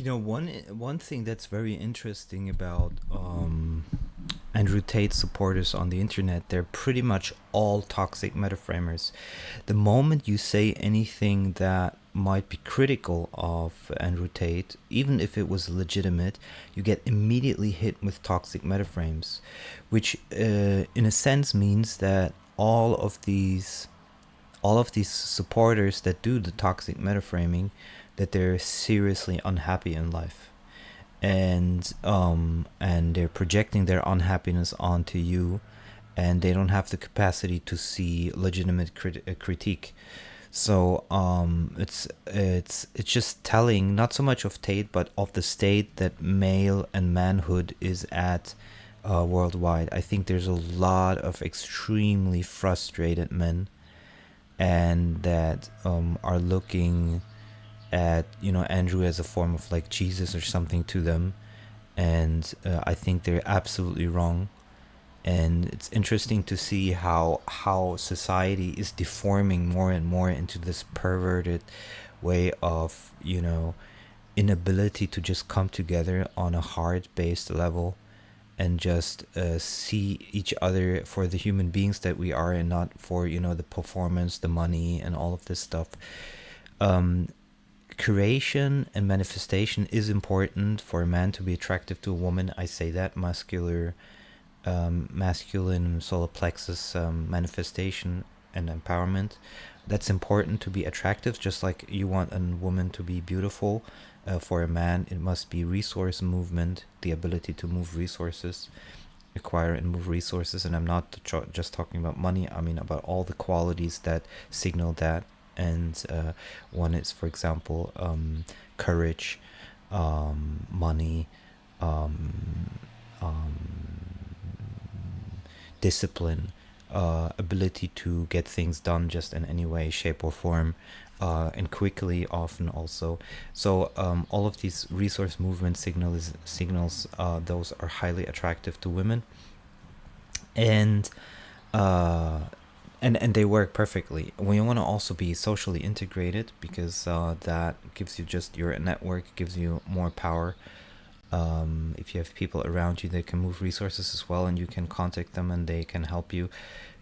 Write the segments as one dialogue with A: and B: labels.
A: One thing that's very interesting about Andrew Tate supporters on the internet, they're pretty much all toxic metaframers. The moment you say anything that might be critical of Andrew Tate, even if it was legitimate, you get immediately hit with toxic metaframes, which in a sense means that all of these supporters that do the toxic metaframing, that they're seriously unhappy in life, and they're projecting their unhappiness onto you, and they don't have the capacity to see legitimate critique. So it's just telling, not so much of Tate, but of the state that male and manhood is at worldwide. I think there's a lot of extremely frustrated men, and that are looking at Andrew as a form of like Jesus or something to them, and I think they're absolutely wrong. And it's interesting to see how society is deforming more and more into this perverted way of inability to just come together on a heart based level and just see each other for the human beings that we are, and not for the performance, the money, and all of this stuff. Creation and manifestation is important for a man to be attractive to a woman. I say that masculine solar plexus manifestation and empowerment, that's important to be attractive, just like you want a woman to be beautiful. For a man, it must be resource movement, the ability to move resources, acquire and move resources. And I'm not just talking about money, I mean about all the qualities that signal that. And one is, for example, courage, money, discipline, ability to get things done just in any way, shape, or form, and quickly, often also. So all of these resource movement signals, those are highly attractive to women, and uh, and they work perfectly. We want to also be socially integrated, because that gives you, just your network gives you more power. If you have people around you that can move resources as well, and you can contact them and they can help you,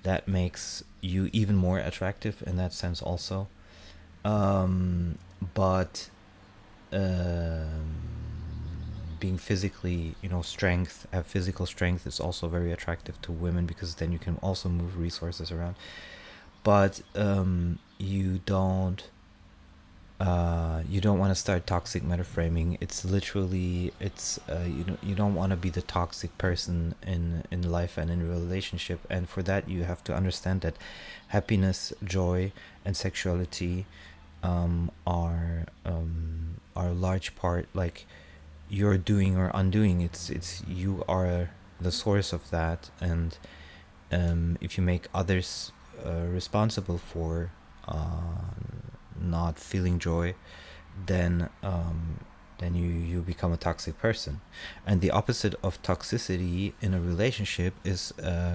A: that makes you even more attractive in that sense also. But um, being physically, strength, have physical strength, is also very attractive to women, because then you can also move resources around. But you don't want to start toxic metaframing. It's literally, you don't want to be the toxic person in life and in a relationship. And for that, you have to understand that happiness, joy, and sexuality are a large part, like, you're doing or undoing. It's you are the source of that. And if you make others responsible for not feeling joy, then you become a toxic person. And the opposite of toxicity in a relationship is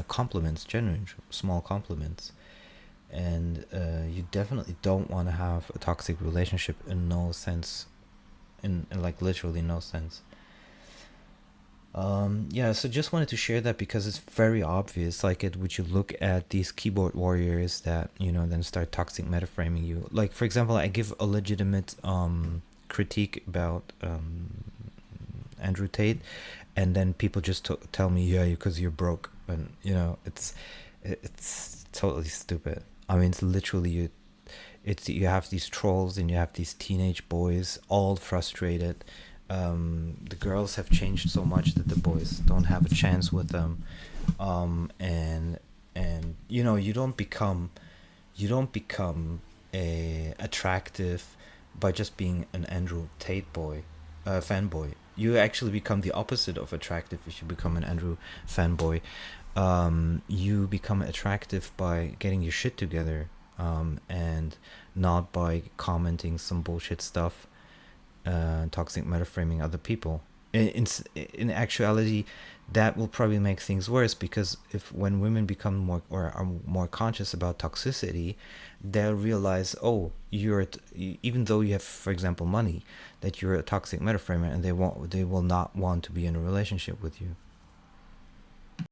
A: compliments, genuine small compliments. And you definitely don't want to have a toxic relationship in no sense, in like literally no sense. Yeah, so just wanted to share that because it's very obvious. Like, it, would you look at these keyboard warriors that then start toxic metaframing you? Like, for example, I give a legitimate critique about Andrew Tate, and then people just tell me, yeah, because you're broke, and it's totally stupid. I mean, it's literally you have these trolls, and you have these teenage boys all frustrated. The girls have changed so much that the boys don't have a chance with them. And you don't become a attractive by just being an Andrew Tate boy, fanboy. You actually become the opposite of attractive if you become an Andrew fanboy. You become attractive by getting your shit together, and not by commenting some bullshit stuff, toxic metaframing other people. in actuality, that will probably make things worse, because if when women become more or are more conscious about toxicity, they'll realize, oh, even though you have, for example, money, that you're a toxic metaframer, and they will not want to be in a relationship with you.